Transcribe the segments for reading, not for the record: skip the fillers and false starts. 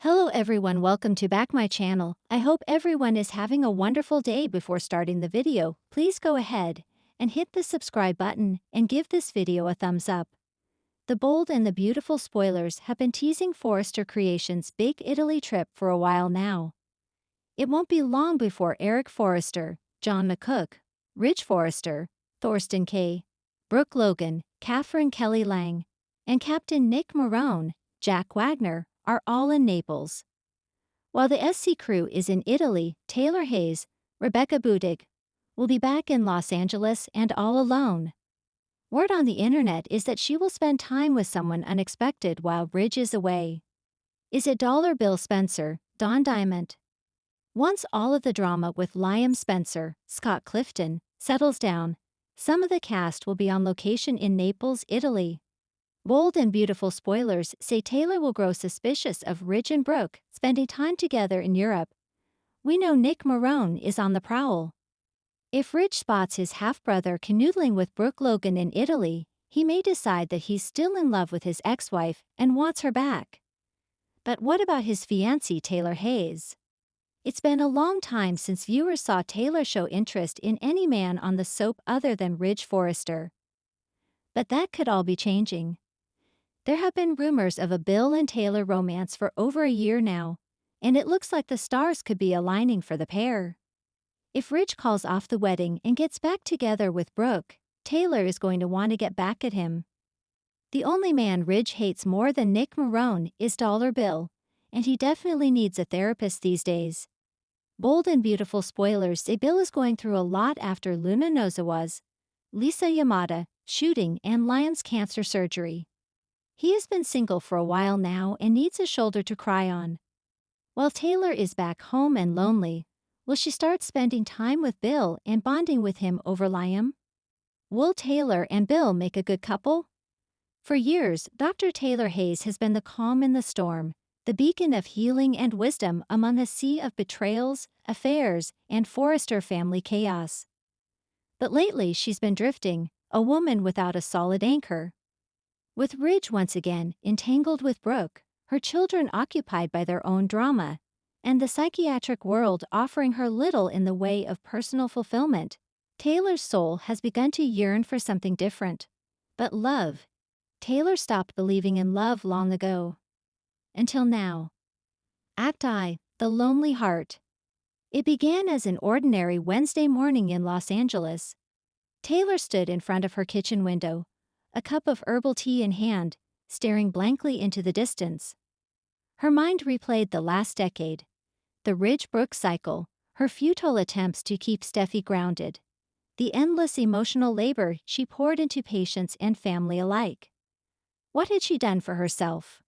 Hello everyone, welcome to back my channel. I hope everyone is having a wonderful day. Before starting the video, please go ahead and hit the subscribe button and give this video a thumbs up. The Bold and the Beautiful spoilers have been teasing Forrester Creations' big Italy trip for a while now. It won't be long before Eric Forrester, John McCook, Ridge Forrester, Thorsten Kaye, Brooke Logan, Catherine Kelly Lang, and Captain Nick Marone, Jack Wagner, are all in Naples. While the SC crew is in Italy, Taylor Hayes, Rebecca Budig, will be back in Los Angeles and all alone. Word on the internet is that she will spend time with someone unexpected while Ridge is away. Is it Dollar Bill Spencer, Don Diamond? Once all of the drama with Liam Spencer, Scott Clifton, settles down, some of the cast will be on location in Naples, Italy. Bold and Beautiful spoilers say Taylor will grow suspicious of Ridge and Brooke spending time together in Europe. We know Nick Marone is on the prowl. If Ridge spots his half-brother canoodling with Brooke Logan in Italy, he may decide that he's still in love with his ex-wife and wants her back. But what about his fiancée Taylor Hayes? It's been a long time since viewers saw Taylor show interest in any man on the soap other than Ridge Forrester. But that could all be changing. There have been rumors of a Bill and Taylor romance for over a year now, and it looks like the stars could be aligning for the pair. If Ridge calls off the wedding and gets back together with Brooke, Taylor is going to want to get back at him. The only man Ridge hates more than Nick Marone is Dollar Bill, and he definitely needs a therapist these days. Bold and Beautiful spoilers say Bill is going through a lot after Luna Nozawa's, Lisa Yamada, shooting and Liam's cancer surgery. He has been single for a while now and needs a shoulder to cry on. While Taylor is back home and lonely, will she start spending time with Bill and bonding with him over Liam? Will Taylor and Bill make a good couple? For years, Dr. Taylor Hayes has been the calm in the storm, the beacon of healing and wisdom among a sea of betrayals, affairs, and Forrester family chaos. But lately she's been drifting, a woman without a solid anchor. With Ridge once again entangled with Brooke, her children occupied by their own drama, and the psychiatric world offering her little in the way of personal fulfillment, Taylor's soul has begun to yearn for something different. But love. Taylor stopped believing in love long ago. Until now. Act I, The Lonely Heart. It began as an ordinary Wednesday morning in Los Angeles. Taylor stood in front of her kitchen window, a cup of herbal tea in hand, staring blankly into the distance. Her mind replayed the last decade, the Ridge-Brooke cycle, her futile attempts to keep Steffi grounded, the endless emotional labor she poured into patients and family alike. What had she done for herself?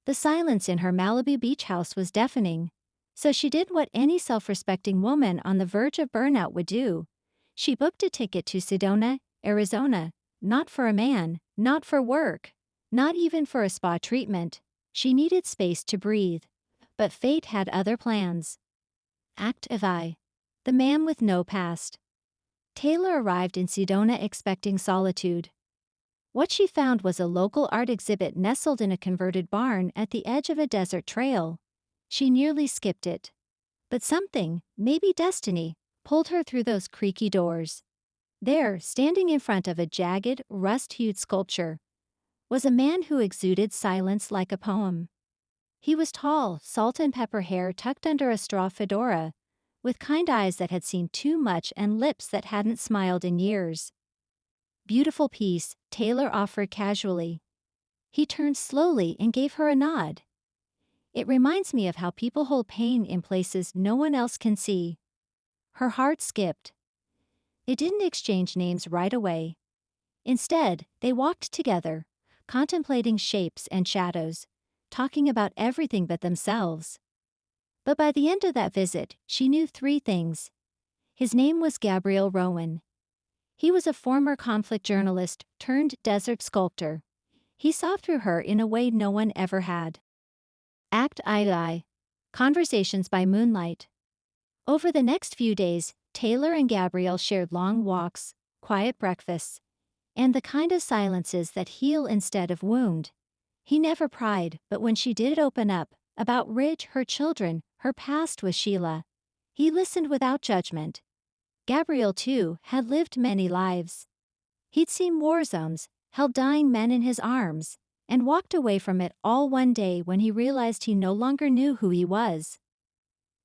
The silence in her Malibu beach house was deafening, so she did what any self-respecting woman on the verge of burnout would do. She booked a ticket to Sedona, Arizona. Not for a man, not for work, not even for a spa treatment. She needed space to breathe. But fate had other plans. Act I, The Man with No Past. Taylor arrived in Sedona expecting solitude. What she found was a local art exhibit nestled in a converted barn at the edge of a desert trail. She nearly skipped it. But something, maybe destiny, pulled her through those creaky doors. There, standing in front of a jagged, rust-hued sculpture, was a man who exuded silence like a poem. He was tall, salt and pepper hair tucked under a straw fedora, with kind eyes that had seen too much and lips that hadn't smiled in years. Beautiful piece, Taylor offered casually. He turned slowly and gave her a nod. It reminds me of how people hold pain in places no one else can see. Her heart skipped. They didn't exchange names right away. Instead, they walked together, contemplating shapes and shadows, talking about everything but themselves. But by the end of that visit, she knew three things. His name was Gabriel Rowan. He was a former conflict journalist turned desert sculptor. He saw through her in a way no one ever had. Act I, Conversations by Moonlight. Over the next few days, Taylor and Gabriel shared long walks, quiet breakfasts, and the kind of silences that heal instead of wound. He never pried, but when she did open up, About Ridge, her children, her past with Sheila. He listened without judgment. Gabriel, too, had lived many lives. He'd seen war zones, held dying men in his arms, and walked away from it all one day when he realized he no longer knew who he was.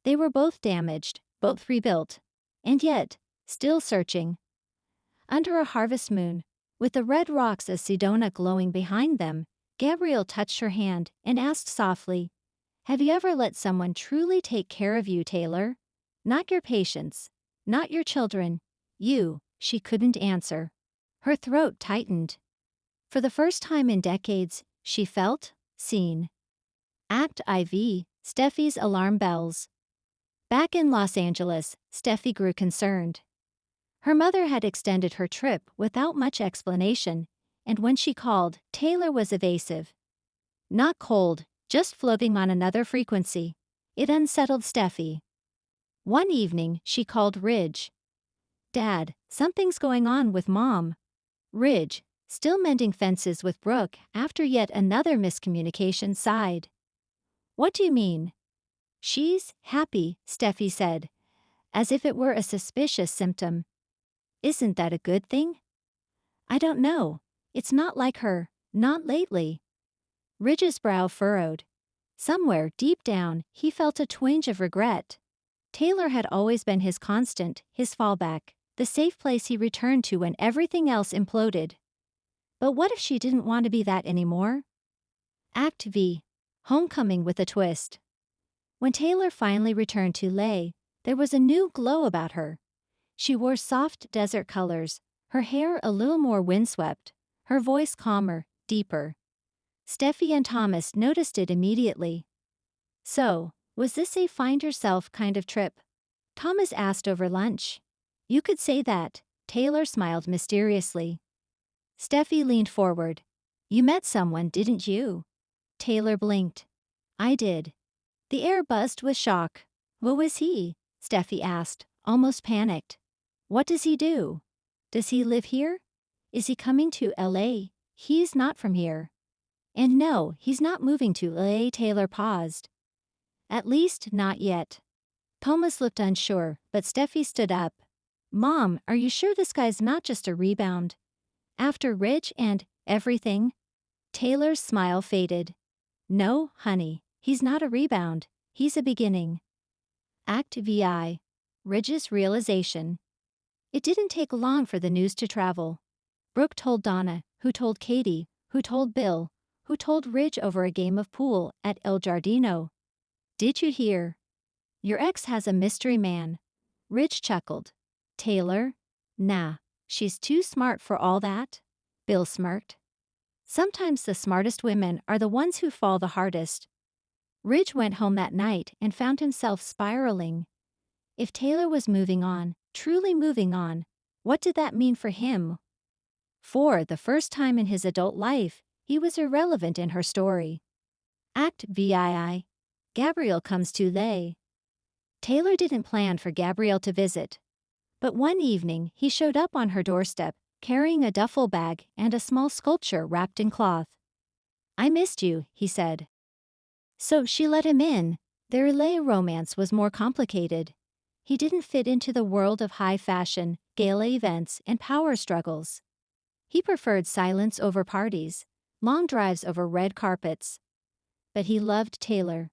They were both damaged, both rebuilt, and yet, still searching. Under a harvest moon, with the red rocks of Sedona glowing behind them, Gabriel touched her hand and asked softly, "Have you ever let someone truly take care of you, Taylor? Not your patients, not your children, you." She couldn't answer. Her throat tightened. For the first time in decades, she felt seen. Act IV, Steffi's alarm bells. Back in Los Angeles, Steffi grew concerned. Her mother had extended her trip without much explanation, and when she called, Taylor was evasive. Not cold, just floating on another frequency. It unsettled Steffi. One evening, she called Ridge. "Dad, something's going on with Mom." Ridge, still mending fences with Brooke after yet another miscommunication, sighed. "What do you mean?" "She's happy," Steffi said, as if it were a suspicious symptom. "Isn't that a good thing?" "I don't know. It's not like her, not lately." Ridge's brow furrowed. Somewhere deep down, he felt a twinge of regret. Taylor had always been his constant, his fallback, the safe place he returned to when everything else imploded. But what if she didn't want to be that anymore? Act V. Homecoming with a twist. When Taylor finally returned to Lay, there was a new glow about her. She wore soft desert colors, her hair a little more windswept, her voice calmer, deeper. Steffi and Thomas noticed it immediately. "So, was this a find-yourself kind of trip?" Thomas asked over lunch. "You could say that," Taylor smiled mysteriously. Steffi leaned forward. "You met someone, didn't you?" Taylor blinked. "I did." The air buzzed with shock. "Who was he?" Steffi asked, almost panicked. "What does he do? Does he live here? Is he coming to LA? He's not from here." "And no, he's not moving to LA." Taylor paused. "At least, not yet." Thomas looked unsure, but Steffi stood up. "Mom, are you sure this guy's not just a rebound? After Ridge and everything?" Taylor's smile faded. "No, honey, he's not a rebound. He's a beginning." Act VI. Ridge's realization. It didn't take long for the news to travel. Brooke told Donna, who told Katie, who told Bill, who told Ridge over a game of pool at El Jardino. "Did you hear? Your ex has a mystery man." Ridge chuckled. "Taylor? Nah, she's too smart for all that." Bill smirked. Sometimes the smartest women are the ones who fall the hardest. Ridge went home that night and found himself spiraling. If Taylor was moving on, truly moving on, what did that mean for him? For the first time in his adult life, he was irrelevant in her story. Act VII. Gabriel comes to Lay. Taylor didn't plan for Gabriel to visit. But one evening, he showed up on her doorstep, carrying a duffel bag and a small sculpture wrapped in cloth. "I missed you," he said. So she let him in. Their Lay romance was more complicated. He didn't fit into the world of high fashion, gala events, and power struggles. He preferred silence over parties, long drives over red carpets. But he loved Taylor.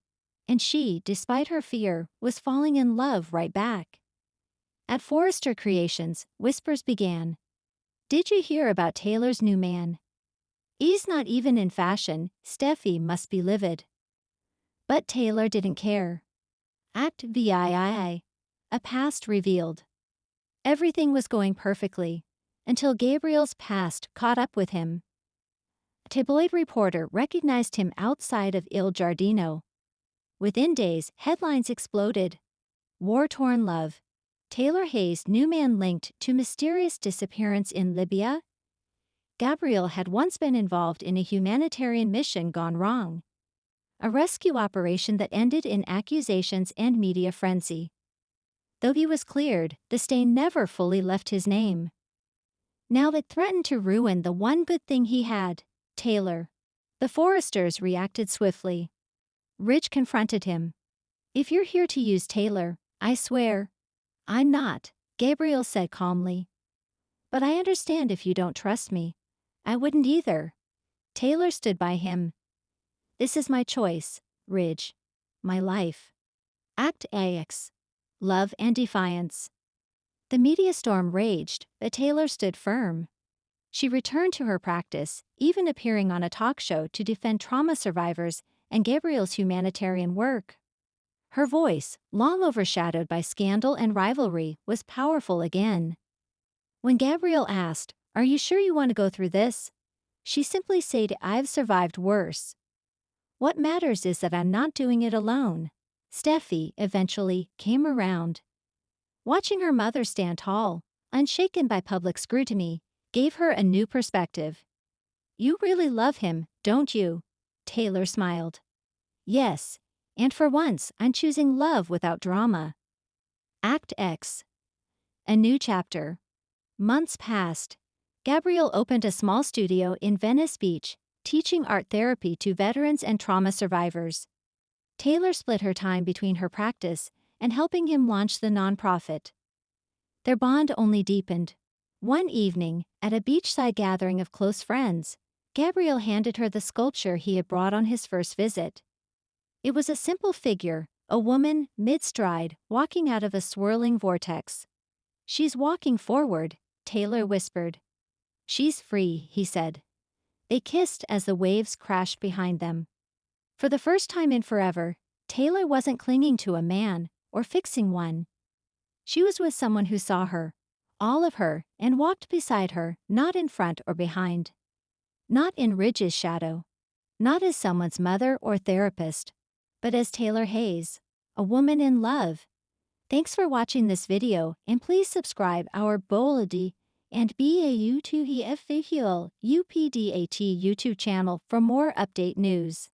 And she, despite her fear, was falling in love right back. At Forrester Creations, whispers began. "Did you hear about Taylor's new man? He's not even in fashion." Steffi must be livid. But Taylor didn't care. Act VII. A past revealed. Everything was going perfectly, until Gabriel's past caught up with him. A tabloid reporter recognized him outside of Il Giardino. Within days, headlines exploded. War-torn love. Taylor Hayes' new man linked to mysterious disappearance in Libya. Gabriel had once been involved in a humanitarian mission gone wrong. A rescue operation that ended in accusations and media frenzy. Though he was cleared, the stain never fully left his name. Now it threatened to ruin the one good thing he had, Taylor. The Forresters reacted swiftly. Ridge confronted him. If you're here to use Taylor, I swear. I'm not, Gabriel said calmly. But I understand if you don't trust me. I wouldn't either. Taylor stood by him. This is my choice, Ridge. My life. Act AX. Love and Defiance. The media storm raged, but Taylor stood firm. She returned to her practice, even appearing on a talk show to defend trauma survivors and Gabriel's humanitarian work. Her voice, long overshadowed by scandal and rivalry, was powerful again. When Gabriel asked, "Are you sure you want to go through this?" she simply said, "I've survived worse. What matters is that I'm not doing it alone." Steffi, eventually, came around. Watching her mother stand tall, unshaken by public scrutiny, gave her a new perspective. "You really love him, don't you?" Taylor smiled. "Yes, and for once I'm choosing love without drama." Act X. A new chapter. Months passed. Gabriel opened a small studio in Venice Beach, teaching art therapy to veterans and trauma survivors. Taylor split her time between her practice and helping him launch the nonprofit. Their bond only deepened. One evening, at a beachside gathering of close friends, Gabriel handed her the sculpture he had brought on his first visit. It was a simple figure, a woman, mid-stride, walking out of a swirling vortex. "She's walking forward," Taylor whispered. "She's free," he said. They kissed as the waves crashed behind them. For the first time in forever, Taylor wasn't clinging to a man or fixing one. She was with someone who saw her, all of her, and walked beside her, not in front or behind. Not in Ridge's shadow. Not as someone's mother or therapist, but as Taylor Hayes, a woman in love. Thanks for watching this video, and please subscribe our Boladi and BAU2EF Visual UPDAT YouTube channel for more update news.